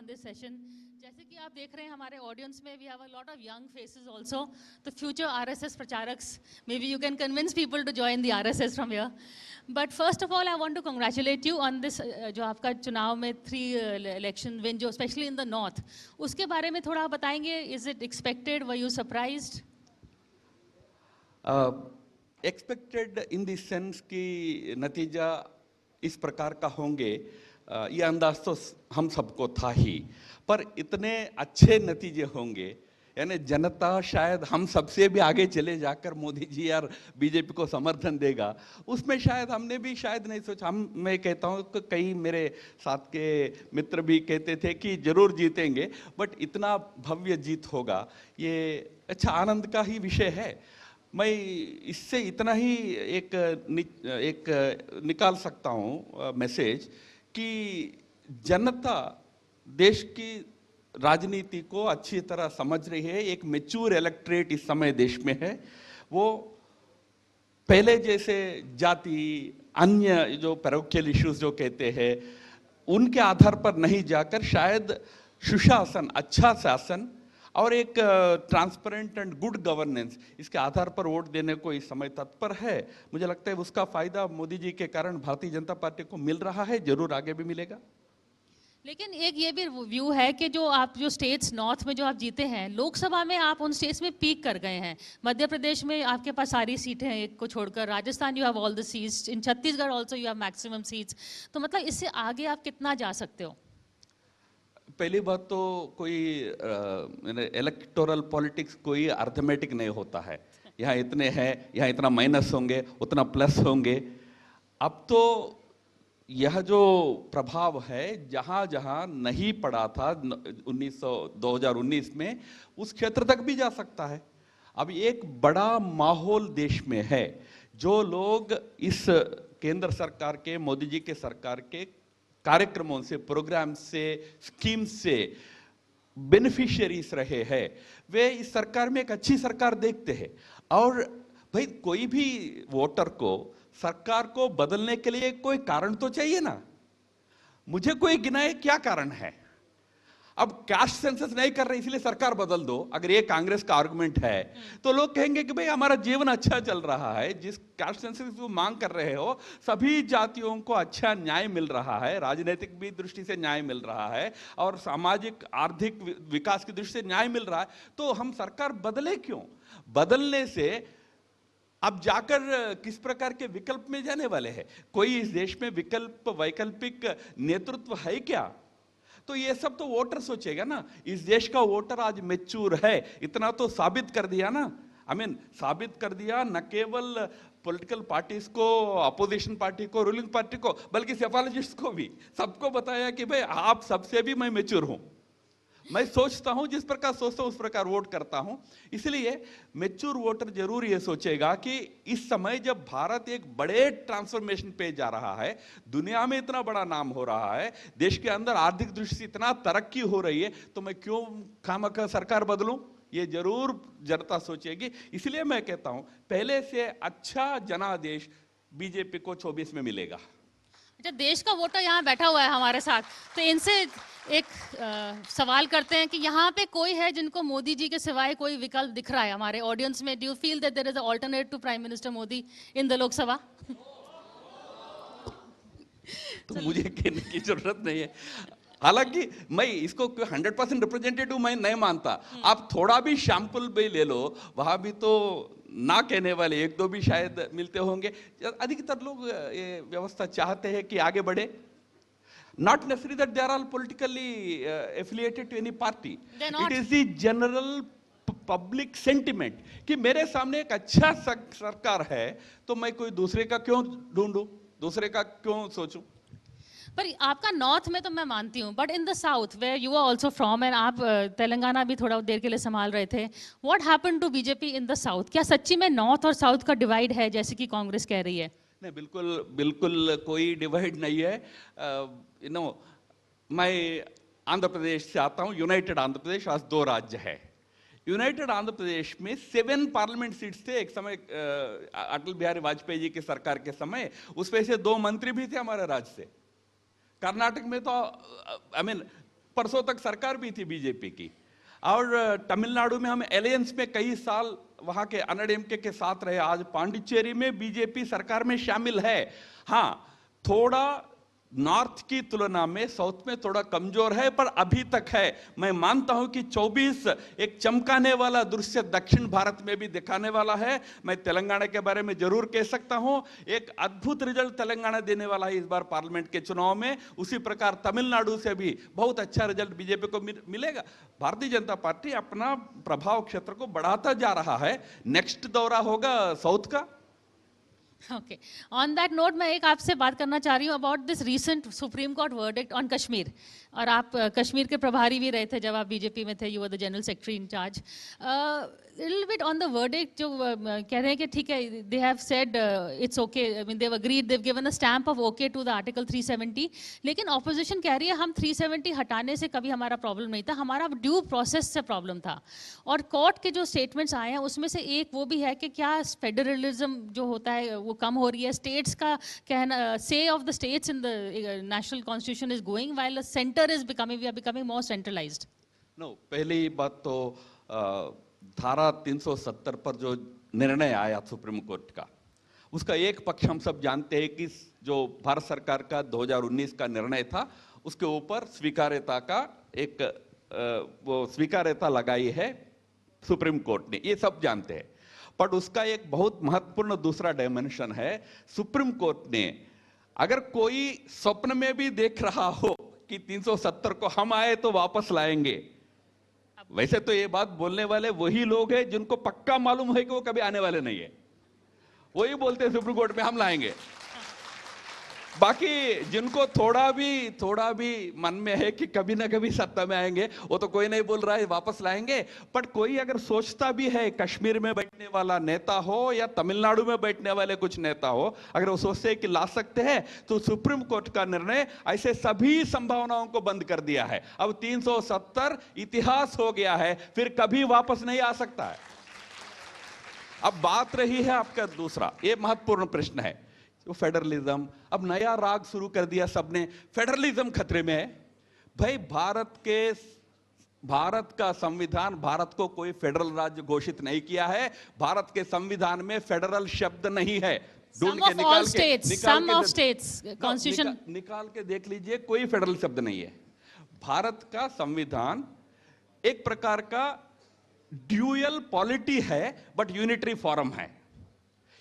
this session. जैसे कि आप देख रहे हैं हमारे audience में we have a lot of young faces also. The future RSS प्रचारक्स, maybe you can convince people to join the RSS from here. But first of all, I want to congratulate you on this जो आपका चुनाव में 3 election win, जो especially in the north. उसके बारे में थोड़ा बताएंगे. Is it expected? Were you surprised? Expected in the sense कि नतीजा इस प्रकार का होंगे, ये अंदाज तो हम सबको था ही, पर इतने अच्छे नतीजे होंगे, यानी जनता शायद हम सबसे भी आगे चले जाकर मोदी जी और बीजेपी को समर्थन देगा, उसमें शायद हमने भी शायद नहीं सोचा। मैं कहता हूँ कि कई मेरे साथ के मित्र भी कहते थे कि जरूर जीतेंगे, बट इतना भव्य जीत होगा, ये अच्छा आनंद का ही विषय है। मैं इससे इतना ही एक निकाल सकता हूँ मैसेज कि जनता देश की राजनीति को अच्छी तरह समझ रही है। एक मैच्योर इलेक्ट्रेट इस समय देश में है। वो पहले जैसे जाति अन्य जो पैरोकियल इश्यूज जो कहते हैं उनके आधार पर नहीं जाकर शायद सुशासन, अच्छा शासन और एक ट्रांसपेरेंट एंड गुड गवर्नेंस, इसके आधार पर वोट देने को इस समय तत्पर है। मुझे लगता है उसका फायदा मोदी जी के कारण भारतीय जनता पार्टी को मिल रहा है, जरूर आगे भी मिलेगा। लेकिन एक ये भी व्यू है कि जो स्टेट्स नॉर्थ में जो आप जीते हैं, लोकसभा में आप उन स्टेट्स में पीक कर गए हैं। मध्य प्रदेश में आपके पास सारी सीटें हैं एक को छोड़कर, Rajasthan you have all the seats, in Chhattisgarh also you have maximum seats. तो मतलब इससे आगे आप कितना जा सकते हो? पहली बात तो कोई इलेक्टोरल पॉलिटिक्स कोई अर्थमेटिक नहीं होता है। यहाँ इतने हैं, यहाँ इतना माइनस होंगे, उतना प्लस होंगे। अब तो यह जो प्रभाव है जहाँ जहाँ नहीं पड़ा था 2019 में, उस क्षेत्र तक भी जा सकता है। अब एक बड़ा माहौल देश में है। जो लोग इस केंद्र सरकार के, मोदी जी के सरकार के कार्यक्रमों से, प्रोग्राम से, स्कीम से बेनिफिशियरीज रहे हैं, वे इस सरकार में एक अच्छी सरकार देखते हैं। और भाई कोई भी वोटर को सरकार को बदलने के लिए कोई कारण तो चाहिए ना। मुझे कोई गिनाए क्या कारण है। अब कास्ट सेंसस नहीं कर रहे इसलिए सरकार बदल दो, अगर ये कांग्रेस का आर्गुमेंट है तो लोग कहेंगे कि भाई हमारा जीवन अच्छा चल रहा है, जिस कास्ट सेंसस को मांग कर रहे हो सभी जातियों को अच्छा न्याय मिल रहा है, राजनीतिक भी दृष्टि से न्याय मिल रहा है और सामाजिक आर्थिक विकास की दृष्टि से न्याय मिल रहा है, तो हम सरकार बदले क्यों? बदलने से अब जाकर किस प्रकार के विकल्प में जाने वाले हैं? कोई इस देश में वैकल्पिक नेतृत्व है क्या? तो ये सब तो वोटर सोचेगा ना। इस देश का वोटर आज मैच्योर है, इतना तो साबित कर दिया ना। साबित कर दिया न केवल पॉलिटिकल पार्टीज को, अपोजिशन पार्टी को, रूलिंग पार्टी को, बल्कि सेफोलॉजिस्ट को भी, सबको बताया कि भाई आप सबसे भी मैं मैच्योर हूं। मैं सोचता हूं, जिस प्रकार सोचता हूं उस प्रकार वोट करता हूं। इसलिए मैच्योर वोटर जरूर ये सोचेगा कि इस समय जब भारत एक बड़े ट्रांसफॉर्मेशन पे जा रहा है, दुनिया में इतना बड़ा नाम हो रहा है, देश के अंदर आर्थिक दृष्टि से इतना तरक्की हो रही है, तो मैं क्यों खामखा सरकार बदलूं? ये जरूर जनता सोचेगी। इसलिए मैं कहता हूं पहले से अच्छा जनादेश बीजेपी को 24 में मिलेगा। अच्छा, देश का वोटर यहाँ बैठा हुआ है हमारे साथ, तो इनसे एक सवाल करते हैं कि यहाँ पे कोई है जिनको मोदी जी के सिवाय कोई विकल्प दिख रहा है हमारे ऑडियंस में? Do you feel that there is a alternate to prime minister Modi in the Lok Sabha? तो मुझे कहने की जरूरत नहीं है। हालांकि मैं इसको 100% रिप्रेजेंटेटिव मैं नहीं मानता। आप थोड़ा भी सैंपल भी ले लो, वहां भी तो ना कहने वाले एक दो भी शायद मिलते होंगे। अधिकतर लोग ये व्यवस्था चाहते हैं कि आगे बढ़े। Not necessarily that they are all politically affiliated to any party. It is the general public sentiment कि मेरे सामने एक अच्छा सरकार है, तो मैं कोई दूसरे का क्यों ढूंढूं, दूसरे का क्यों सोचूं? पर आपका नॉर्थ में तो मैं मानती हूँ, but in the south where you are also from, and आप तेलंगाना भी थोड़ा देर के लिए संभाल रहे थे, what happened to BJP in the south? क्या सच्ची में नॉर्थ और साउथ का डिवाइड है जैसे कि कांग्रेस कह रही है? नहीं, बिल्कुल कोई डिवाइड नहीं है। मैं आंध्र प्रदेश से आता हूँ। यूनाइटेड आंध्र प्रदेश आज 2 राज्य है। यूनाइटेड आंध्र प्रदेश में 7 पार्लियामेंट सीट्स थे एक समय, अटल बिहारी वाजपेयी जी के सरकार के समय। उसमें से 2 मंत्री भी थे हमारे राज्य से। कर्नाटक में तो परसों तक सरकार भी थी बीजेपी की, और तमिलनाडु में हम एलायंस में कई साल वहां के अनाडीएमके के साथ रहे। आज पांडिचेरी में बीजेपी सरकार में शामिल है। हाँ, थोड़ा नॉर्थ की तुलना में साउथ में थोड़ा कमजोर है, पर अभी तक है। मैं मानता हूं कि 24 एक चमकाने वाला दृश्य दक्षिण भारत में भी दिखाने वाला है। मैं तेलंगाना के बारे में जरूर कह सकता हूं, एक अद्भुत रिजल्ट तेलंगाना देने वाला है इस बार पार्लियामेंट के चुनाव में। उसी प्रकार तमिलनाडु से भी बहुत अच्छा रिजल्ट बीजेपी को मिलेगा। भारतीय जनता पार्टी अपना प्रभाव क्षेत्र को बढ़ाता जा रहा है। नेक्स्ट दौरा होगा साउथ का। ओके, ऑन दैट नोट मैं एक आपसे बात करना चाह रही हूँ about this recent supreme court verdict on Kashmir. और आप कश्मीर के प्रभारी भी रहे थे जब आप बीजेपी में थे, you were the general secretary in charge. Little bit on the verdict, जो कह रहे हैं कि ठीक है, they have said it's okay, I mean they have agreed, they have given a stamp of okay to the article 370, लेकिन opposition कह रही है हम 370 हटाने से कभी हमारा प्रॉब्लम नहीं था, हमारा ड्यू प्रोसेस से प्रॉब्लम था। और कोर्ट के जो स्टेटमेंट्स आए हैं उसमें से एक वो भी है कि क्या फेडरलिज्म जो होता है वो कम हो रही है, स्टेट्स का कहना, say of the states in the national constitution is going while the centre is becoming, we are becoming more centralised. No, पहली बात तो धारा 370 पर जो निर्णय आया सुप्रीम कोर्ट का, उसका एक पक्ष हम सब जानते हैं कि जो भारत सरकार का 2019 का निर्णय था उसके ऊपर स्वीकार्यता का एक वो स्वीकार्यता लगाई है सुप्रीम कोर्ट ने, ये सब जानते हैं। पर उसका एक बहुत महत्वपूर्ण दूसरा डायमेंशन है। सुप्रीम कोर्ट ने अगर कोई स्वप्न में भी देख रहा हो कि 370 को हम आए तो वापस लाएंगे, वैसे तो ये बात बोलने वाले वही लोग हैं जिनको पक्का मालूम है कि वो कभी आने वाले नहीं है, वही बोलते हैं सुप्रीम कोर्ट में हम लाएंगे। बाकी जिनको थोड़ा भी मन में है कि कभी ना कभी सत्ता में आएंगे, वो तो कोई नहीं बोल रहा है वापस लाएंगे। पर कोई अगर सोचता भी है, कश्मीर में बैठने वाला नेता हो या तमिलनाडु में बैठने वाले कुछ नेता हो, अगर वो सोचते हैं कि ला सकते हैं, तो सुप्रीम कोर्ट का निर्णय ऐसे सभी संभावनाओं को बंद कर दिया है। अब 370 इतिहास हो गया है, फिर कभी वापस नहीं आ सकता है। अब बात रही है आपका दूसरा, ये महत्वपूर्ण प्रश्न है, फेडरलिज्म। अब नया राग शुरू कर दिया सबने, फेडरलिज्म खतरे में है। भाई भारत का संविधान भारत को कोई फेडरल राज्य घोषित नहीं किया है। भारत के संविधान में फेडरल शब्द नहीं है। ढूंढ के निकाल के देख लीजिए, कोई फेडरल शब्द नहीं है। भारत का संविधान एक प्रकार का ड्यूअल पॉलिटी है, बट यूनिटरी फॉर्म है।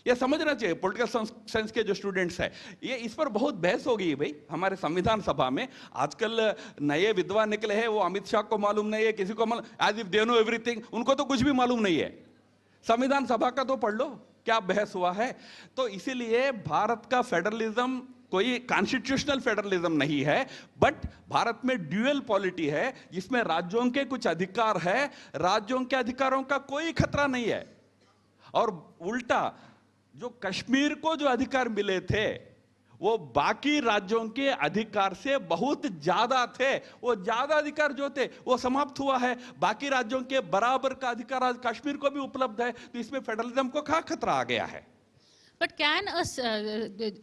ये समझना चाहिए पॉलिटिकल साइंस के जो स्टूडेंट्स हैं। ये इस पर बहुत बहस हो गई है भाई हमारे संविधान सभा में। आजकल नए विद्वान निकले हैं, वो अमित शाह को मालूम नहीं है, किसी को मालूम, as if they know everything, उनको तो कुछ भी मालूम नहीं है। संविधान सभा का तो पढ़ लो क्या बहस हुआ है। तो इसीलिए भारत का फेडरलिज्म कोई कॉन्स्टिट्यूशनल फेडरलिज्म नहीं है, बट भारत में ड्यूअल पॉलिटी है, जिसमें राज्यों के कुछ अधिकार है, राज्यों के अधिकारों का कोई खतरा नहीं है। और उल्टा जो कश्मीर को जो अधिकार मिले थे वो बाकी राज्यों के अधिकार से बहुत ज्यादा थे। वो ज्यादा अधिकार जो थे वो समाप्त हुआ है। बाकी राज्यों के बराबर का अधिकार आज कश्मीर को भी उपलब्ध है। तो इसमें फेडरलिज्म को क्या खतरा आ गया है। But can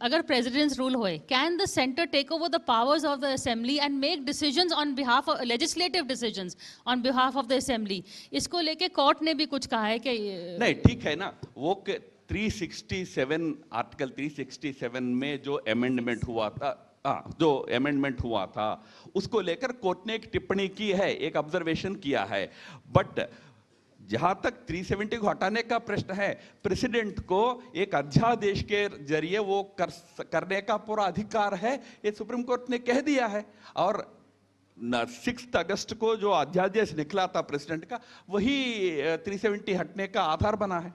अगर प्रेसिडेंट्स रूल होए, can the centre take over the powers of the assembly and make decisions on behalf of legislative decisions on behalf of the assembly? इसको लेके कोर्ट ने भी कुछ कहा है कि नहीं, ठीक है ना। वो 367 आर्टिकल 367 में जो अमेंडमेंट हुआ था, उसको लेकर कोर्ट ने एक टिप्पणी की है, एक ऑब्जर्वेशन किया है। बट जहां तक 370 को हटाने का प्रश्न है, प्रेसिडेंट को एक अध्यादेश के जरिए वो करने का पूरा अधिकार है, ये सुप्रीम कोर्ट ने कह दिया है। और 6 अगस्त को जो अध्यादेश निकला था प्रेसिडेंट का, वही 370 हटने का आधार बना है।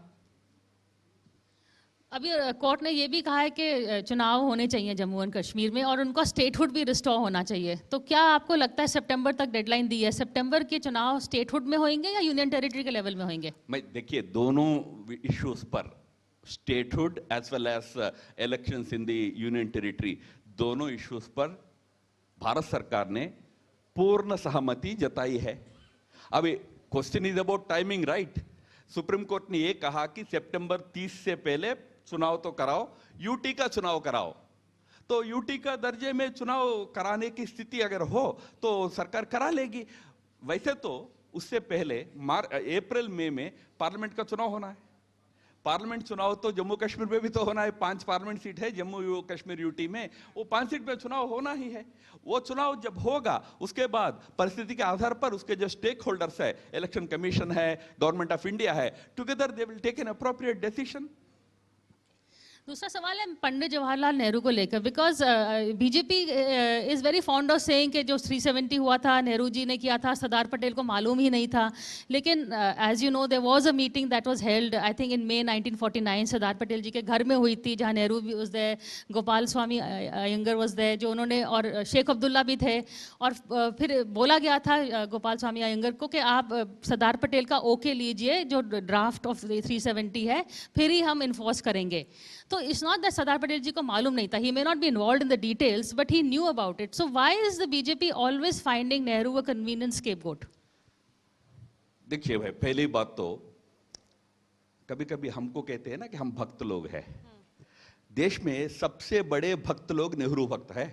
अभी कोर्ट ने ये भी कहा है कि चुनाव होने चाहिए जम्मू एंड कश्मीर में और उनका स्टेटहुड भी रिस्टोर होना चाहिए। तो क्या आपको लगता है, सितंबर तक डेडलाइन दी है, सितंबर के चुनाव स्टेटहुड में होंगे या यूनियन टेरिटरी के लेवल में होंगे? मैं देखिए, दोनों इश्यूज पर, statehood as well as elections in the union territory, दोनों इश्यूज पर भारत सरकार ने पूर्ण सहमति जताई है। अभी question is about timing, right? Supreme court ने यह कहा कि सितंबर 30 से पहले चुनाव तो कराओ, यूटी का चुनाव कराओ। तो यूटी का दर्जे में चुनाव कराने की स्थिति अगर हो तो सरकार करा लेगी। वैसे तो उससे पहले अप्रैल मई में पार्लियामेंट का चुनाव होना है। पार्लियामेंट चुनाव तो जम्मू कश्मीर में भी तो होना है, 5 पार्लियामेंट सीट है जम्मू कश्मीर यूटी में, वो 5 सीट पे चुनाव होना ही है। वो चुनाव जब होगा उसके बाद परिस्थिति के आधार पर उसके जो स्टेक होल्डर्स है, इलेक्शन कमीशन है, गवर्नमेंट ऑफ इंडिया है, together they will take an appropriate decision. दूसरा सवाल है पंडित जवाहरलाल नेहरू को लेकर, because BJP is very fond of saying कि जो 370 हुआ था नेहरू जी ने किया था, सरदार पटेल को मालूम ही नहीं था। लेकिन as you know there was a meeting that was held I think in May 1949 Sardar Patel ji के घर में हुई थी, जहां नेहरू भी was there, Gopalaswami Ayyangar was there, जो उन्होंने, और शेख अब्दुल्ला भी थे। और फिर बोला गया था गोपाल स्वामी अयंगर को कि आप सरदार पटेल का ओके लीजिए, जो ड्राफ्ट ऑफ 370 है, फिर ही हम इन्फोर्स करेंगे। तो it's not that Sardar Patel ji को मालूम नहीं था, he may not be involved in the details, but he knew about it. So why is the BJP always finding Nehru a convenient scapegoat? देखिए भाई, पहली बात तो कभी कभी हमको कहते हैं ना कि हम भक्त लोग हैं। देश में सबसे बड़े भक्त लोग नेहरू भक्त है।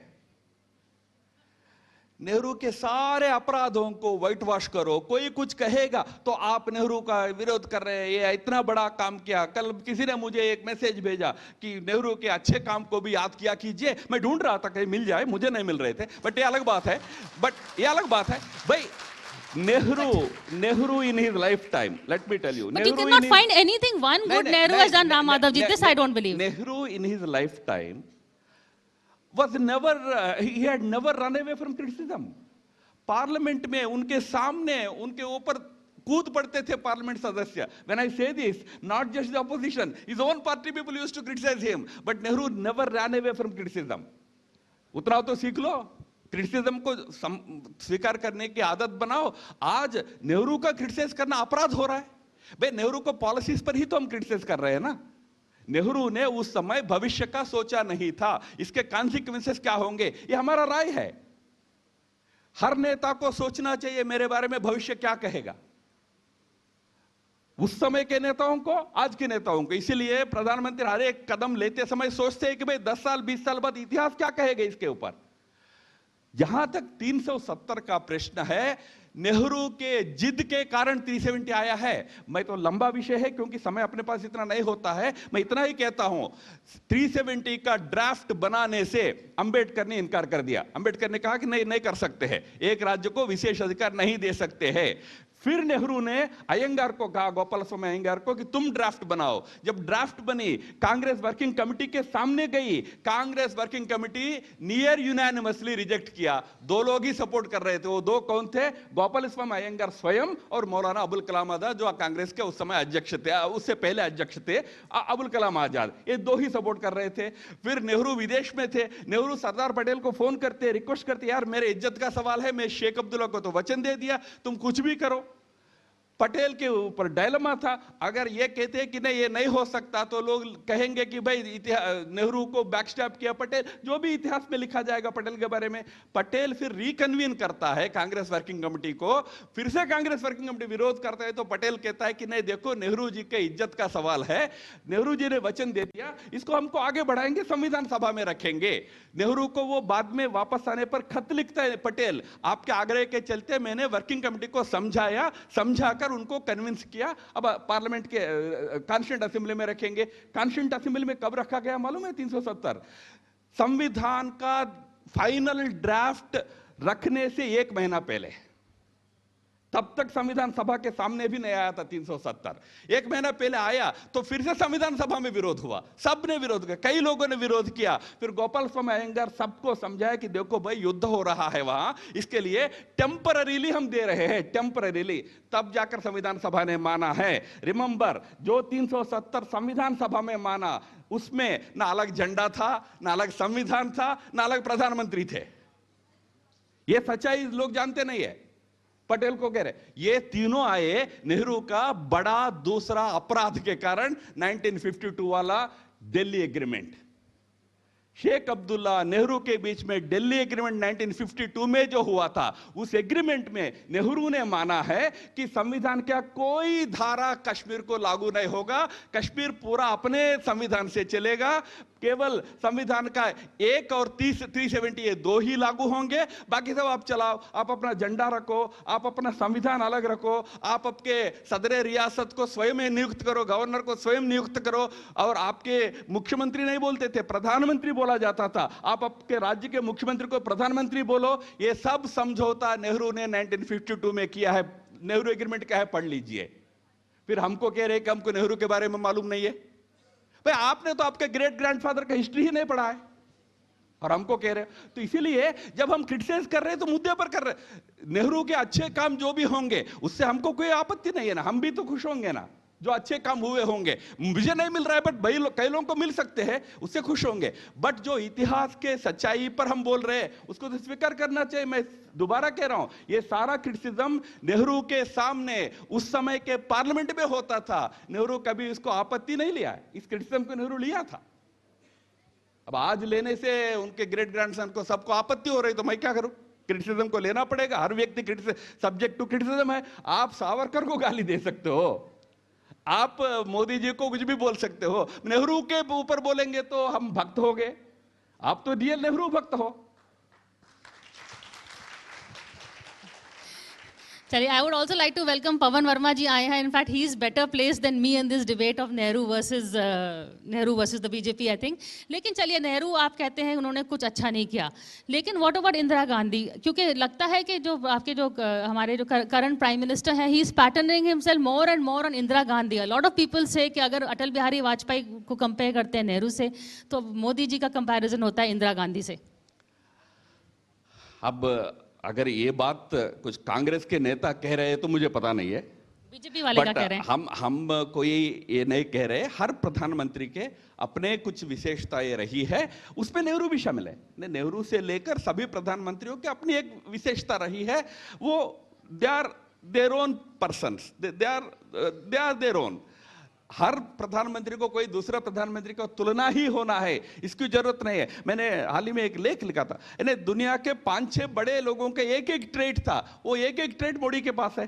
नेहरू के सारे अपराधों को व्हाइट वॉश करो, कोई कुछ कहेगा तो आप नेहरू का विरोध कर रहे हैं, ये इतना बड़ा काम किया। कल किसी ने मुझे एक मैसेज भेजा कि नेहरू के अच्छे काम को भी याद किया कीजिए। मैं ढूंढ रहा था कहीं मिल जाए, मुझे नहीं मिल रहे थे, बट ये अलग बात है। भाई Nehru in his lifetime, let me tell you, But you cannot find anything one good Nehru has done, Ram Madhavji. This I don't believe. Nehru in his lifetime was never, he had never run away from criticism. Parliament में उनके सामने उनके ऊपर कूद पड़ते थे parliament सदस्य। When I say this, not just the opposition, his own party people used to criticize him, but Nehru never ran away from criticism. उतना तो सीख लो, क्रिटिसिज्म को स्वीकार करने की आदत बनाओ। आज नेहरू का क्रिटिसाइज करना अपराध हो रहा है। भाई नेहरू को पॉलिसीज पर ही तो हम क्रिटिसाइज कर रहे हैं ना। नेहरू ने उस समय भविष्य का सोचा नहीं था, इसके कॉन्सिक्वेंसेस क्या होंगे, ये हमारा राय है। हर नेता को सोचना चाहिए मेरे बारे में भविष्य क्या कहेगा, उस समय के नेताओं को, आज के नेताओं को। इसीलिए प्रधानमंत्री हर एक कदम लेते समय सोचते हैं कि भाई 10 साल 20 साल बाद इतिहास क्या कहेगा इसके ऊपर। जहां तक 370 का प्रश्न है, नेहरू के जिद के कारण 370 आया है। मैं तो लंबा विषय है क्योंकि समय अपने पास इतना नहीं होता है, मैं इतना ही कहता हूं, 370 का ड्राफ्ट बनाने से अंबेडकर ने इनकार कर दिया। अंबेडकर ने कहा कि नहीं कर सकते हैं, एक राज्य को विशेष अधिकार नहीं दे सकते हैं। फिर नेहरू ने अयंगार को कहा, गोपाल स्वामी अयंगार को, कि तुम ड्राफ्ट बनाओ। जब ड्राफ्ट बनी, कांग्रेस वर्किंग कमेटी के सामने गई, Congress working committee near unanimously reject किया। 2 लोग ही सपोर्ट कर रहे थे, वो 2 कौन थे? गोपाल स्वामी अयंगार स्वयं और मौलाना अबुल कलाम आजाद, जो कांग्रेस के उस समय अध्यक्ष थे, उससे पहले अध्यक्ष थे अबुल कलाम आजाद। ये 2 ही सपोर्ट कर रहे थे। फिर नेहरू विदेश में थे, नेहरू सरदार पटेल को फोन करते, रिक्वेस्ट करते, यार मेरे इज्जत का सवाल है, मैं शेख अब्दुल्ला को तो वचन दे दिया, तुम कुछ भी करो। पटेल के ऊपर डायलेमा था, अगर ये कहते कि नहीं ये नहीं हो सकता तो लोग कहेंगे कि भाई नेहरू को बैकस्टैप किया पटेल, जो भी इतिहास में लिखा जाएगा पटेल के बारे में। पटेल फिर रिकन्वीन करता है कांग्रेस वर्किंग कमेटी को, फिर से कांग्रेस वर्किंग कमेटी विरोध करता है, तो पटेल कहता है कि नहीं देखो नेहरू जी के इज्जत का सवाल है, नेहरू जी ने वचन दे दिया, इसको हमको आगे बढ़ाएंगे, संविधान सभा में रखेंगे। नेहरू को वो बाद में वापस आने पर खत लिखता है पटेल, आपके आग्रह के चलते मैंने वर्किंग कमेटी को समझाकर उनको कन्विंस किया, अब पार्लियामेंट के कॉन्स्टिट्यूंट असेंबली में रखेंगे। कॉन्स्टिट्यूंट असेंबली में कब रखा गया मालूम है? 370। संविधान का फाइनल ड्राफ्ट रखने से 1 महीना पहले, तब तक संविधान सभा के सामने भी नहीं आया था 370। 1 महीना पहले आया तो फिर से संविधान सभा में विरोध हुआ, सबने विरोध किया, कई लोगों ने विरोध किया। फिर गोपाल स्वामी अयंगार सबको समझाया कि देखो भाई युद्ध हो रहा है वहां, इसके लिए टेम्पररीली हम दे रहे हैं, टेम्पररीली। तब जाकर संविधान सभा ने माना है। रिमेंबर, जो 370 संविधान सभा में माना, उसमें ना अलग झंडा था, ना अलग संविधान था, ना अलग प्रधानमंत्री थे। ये सच्चाई लोग जानते नहीं है। पटेल को कह रहे, ये तीनों आए नेहरू का बड़ा दूसरा अपराध के कारण, 1952 वाला दिल्ली एग्रीमेंट। शेख अब्दुल्ला नेहरू के बीच में दिल्ली एग्रीमेंट 1952 में जो हुआ था, उस एग्रीमेंट में नेहरू ने माना है कि संविधान का कोई धारा कश्मीर को लागू नहीं होगा, कश्मीर पूरा अपने संविधान से चलेगा, केवल संविधान का 1 और 370 ये 2 ही लागू होंगे, बाकी सब आप चलाओ, आप अपना झंडा रखो, आप अपना संविधान अलग रखो, आप आपके सदर रियासत को स्वयं नियुक्त करो, गवर्नर को स्वयं नियुक्त करो, और आपके मुख्यमंत्री नहीं बोलते थे, प्रधानमंत्री बोला जाता था, आप आपके राज्य के मुख्यमंत्री को प्रधानमंत्री बोलो। ये सब समझौता नेहरू ने 1952 में किया है। नेहरू एग्रीमेंट क्या है पढ़ लीजिए। फिर हमको कह रहे कि हमको नेहरू के बारे में मालूम नहीं है। भाई आपने तो आपके ग्रेट ग्रैंडफादर का हिस्ट्री ही नहीं पढ़ा है और हमको कह रहे हो। तो इसीलिए जब हम क्रिटिसाइज कर रहे हैं तो मुद्दे पर कर रहे हैं। नेहरू के अच्छे काम जो भी होंगे उससे हमको कोई आपत्ति नहीं है ना, हम भी तो खुश होंगे ना, जो अच्छे काम हुए होंगे। मुझे नहीं मिल रहा है बट कई लोगों को मिल सकते हैं, उससे खुश होंगे। बट जो इतिहास के सच्चाई पर हम बोल रहे हैं उसको तो स्वीकार करना चाहिए। मैं दोबारा कह रहा हूं, ये सारा क्रिटिसिज्म नेहरू के सामने उस समय के पार्लियामेंट में होता था। नेहरू कभी इसको आपत्ति नहीं लिया, इस क्रिटिसिज्म को नेहरू लिया था। अब आज लेने से उनके ग्रेट ग्रैंडसन को सबको आपत्ति हो रही, तो मैं क्या करूं? क्रिटिसिज्म को लेना पड़ेगा। हर व्यक्ति सब्जेक्ट टू क्रिटिसिज्म है। आप सावरकर को गाली दे सकते हो, आप मोदी जी को कुछ भी बोल सकते हो, नेहरू के ऊपर बोलेंगे तो हम भक्त हो गए। आप तो रियल नेहरू भक्त हो। चलिए, I would also like to welcome Pavan Varma ji आए हैं। In fact he is better place than me in this debate of Nehru versus the BJP I think. लेकिन चलिए, नेहरू आप कहते हैं उन्होंने कुछ अच्छा नहीं किया, लेकिन व्हाट अबाउट इंदिरा गांधी? क्योंकि लगता है कि जो आपके जो हमारे जो करंट प्राइम मिनिस्टर हैं, he is patterning himself more and more on Indira Gandhi. A lot of people से कि अगर अटल बिहारी वाजपेयी को कंपेयर करते हैं नेहरू से, तो मोदी जी का कंपैरिजन होता है इंदिरा गांधी से। अब अगर ये बात कुछ कांग्रेस के नेता कह रहे हैं तो मुझे पता नहीं है, बीजेपी वाले क्या कह रहे हैं। हम कोई ये नहीं कह रहे। हर प्रधानमंत्री के अपने कुछ विशेषताएं रही है, उसमें नेहरू भी शामिल है। नेहरू से लेकर सभी प्रधानमंत्रियों की अपनी एक विशेषता रही है। वो they are their own persons, they are their own. हर प्रधानमंत्री को कोई दूसरा प्रधानमंत्री का तुलना ही होना है, इसकी जरूरत नहीं है। मैंने हाल ही में एक लेख लिखा था, इन्हें दुनिया के 5-6 बड़े लोगों के एक एक ट्रेड था, वो एक एक ट्रेड मोदी के पास है।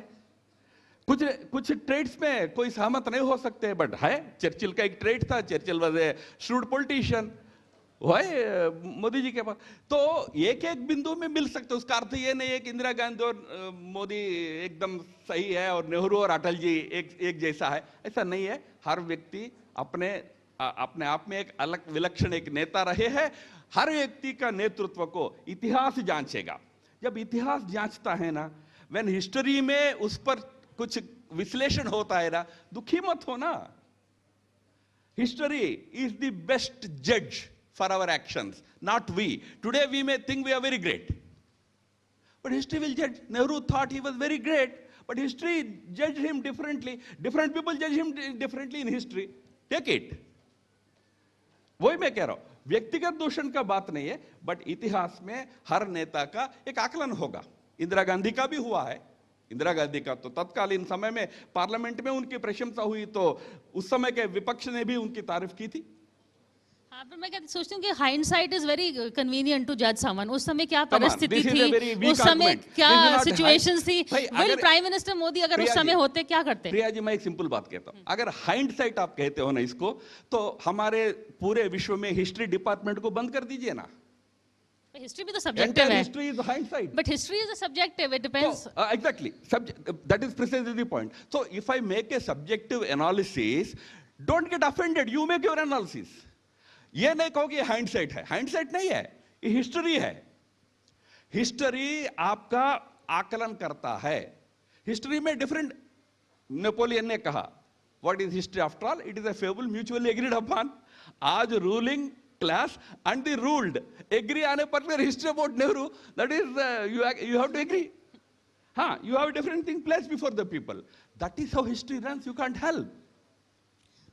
कुछ ट्रेड्स में कोई सहमत नहीं हो सकते, बट है। चर्चिल का एक ट्रेड था, Churchill was a shrewd politician, है मोदी जी के पास। तो एक एक बिंदु में मिल सकते। उसका अर्थ ये नहीं है कि इंदिरा गांधी और मोदी एकदम सही है और नेहरू और अटल जी एक जैसा है, ऐसा नहीं है। हर व्यक्ति अपने आप में एक अलग विलक्षण एक नेता रहे हैं। हर व्यक्ति का नेतृत्व को इतिहास जांचेगा। जब इतिहास जांचता है ना, व्हेन हिस्ट्री में उस पर कुछ विश्लेषण होता है ना, दुखी मत हो ना। हिस्ट्री इज द बेस्ट जज for our actions, not we. Today we may think we are very great, but history will judge. Nehru thought he was very great, but history judged him differently. Different people judge him differently in history. Take it. वही मैं कह रहा हूं, व्यक्तिगत दूषण का बात नहीं है, बट इतिहास में हर नेता का एक आकलन होगा। इंदिरा गांधी का भी हुआ है। इंदिरा गांधी का तो तत्कालीन समय में पार्लियामेंट में उनकी प्रशंसा हुई, तो उस समय के विपक्ष ने भी उनकी तारीफ की थी। हाँ, पर मैं सोचती हूँ कि hindsight is very convenient to जज समवन। उस समय क्या परिस्थिति थी, उस समय क्या सिचुएशंस थी। विल प्राइम मिनिस्टर मोदी अगर उस समय होते क्या करते? प्रिया जी, मैं एक सिंपल बात कहता हूँ। अगर हाइंडसाइट आप कहते हो ना इसको, तो हमारे पूरे विश्व में हिस्ट्री डिपार्टमेंट को बंद कर दीजिए ना। हिस्ट्री भी तो सब्जेक्टिव है। History is hindsight, but history is a subjective, it depends. Exactly, that is precisely the point. So if I make a subjective analysis, don't get offended, you make your analysis. ये नहीं कहो कि hindsight है, hindsight नहीं है, ये history है। History आपका आकलन करता है। हिस्ट्री में डिफरेंट, नेपोलियन ने कहा, what is history after all? It is a fable mutually agreed upon. आज ruling class and the ruled agree आने पर फिर history about Nehru, that is you have to agree. हाँ, you have different thing place before the people, that is how history runs, you can't help.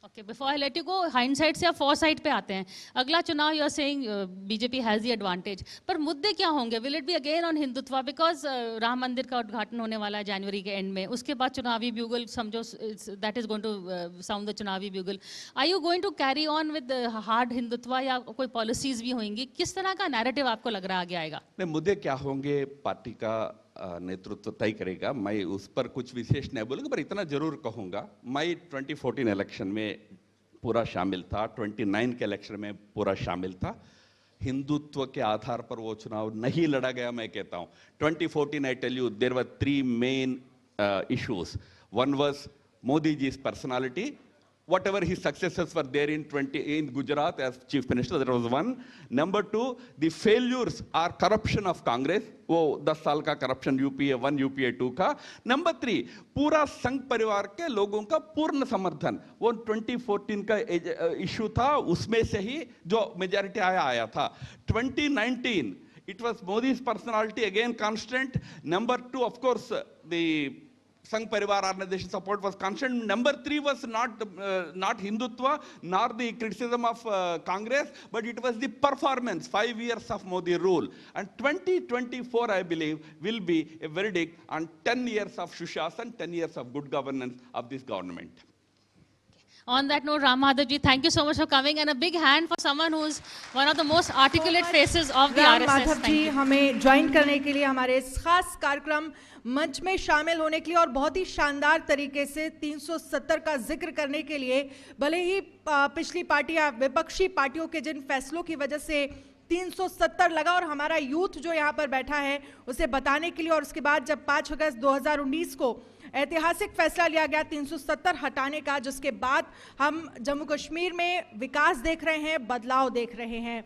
Okay, before I let you go, hindsight से आप foresight पे आते हैं. अगला चुनाव you are saying BJP has the advantage, पर मुद्दे क्या होंगे? Will it be again on Hindutva? Because Ram मंदिर का उद्घाटन होने वाला है जनवरी के एंड में, उसके बाद चुनावी ब्यूगल समझो, that is going to sound the चुनावी bugle. Are you going to carry on with hard Hindutva, या कोई पॉलिसीज भी होंगी? किस तरह का नैरेटिव आपको लग रहा आगे आएगा? नहीं, मुद्दे क्या होंगे पार्टी का नेतृत्व तय करेगा. मैं उस पर कुछ विशेष नहीं बोलूंगा, पर इतना जरूर कहूंगा, मैं 2014 इलेक्शन में पूरा शामिल था, 29 के इलेक्शन में पूरा शामिल था. हिंदुत्व के आधार पर वो चुनाव नहीं लड़ा गया. मैं कहता हूं 2014 I tell you there were 3 main issues. One was Modi ji's personality. Whatever his successes were there in Gujarat as chief minister, that was one. Number 2, the failures or corruption of Congress. वो 10 साल का corruption UPA 1 UPA 2 का. Number 3, पूरा संघ परिवार के लोगों का पूर्ण समर्थन. वो 2014 का इशू था, उसमें से ही जो मेजॉरिटी आया था. 2019 it was Modi's personality again constant. Number 2, of course, the Sangh Parivar organization support was constant. Number 3 was not Hindutva nor the criticism of Congress, but it was the performance, 5 years of Modi rule. And 2024, I believe, will be a verdict on 10 years of Sushasana, 10 years of good governance of this government. On that note, Ram Madhav ji, thank you so much for coming, and a big hand for someone who's one of the most articulate faces of the Ram RSS. Madhav Thank ji you. हमें join करने के लिए, हमारे इस खास कार्यक्रम मंच में शामिल होने के लिए और बहुत ही शानदार तरीके से 370 का जिक्र करने के लिए. भले ही पिछली पार्टियां, विपक्षी पार्टियों के जिन फैसलों की वजह से 370 लगा, और हमारा यूथ जो यहाँ पर बैठा है उसे बताने के लिए, और उसके बाद जब 5 अगस्त 2019 को ऐतिहासिक फैसला लिया गया 370 हटाने का, जिसके बाद हम जम्मू कश्मीर में विकास देख रहे हैं, बदलाव देख रहे हैं.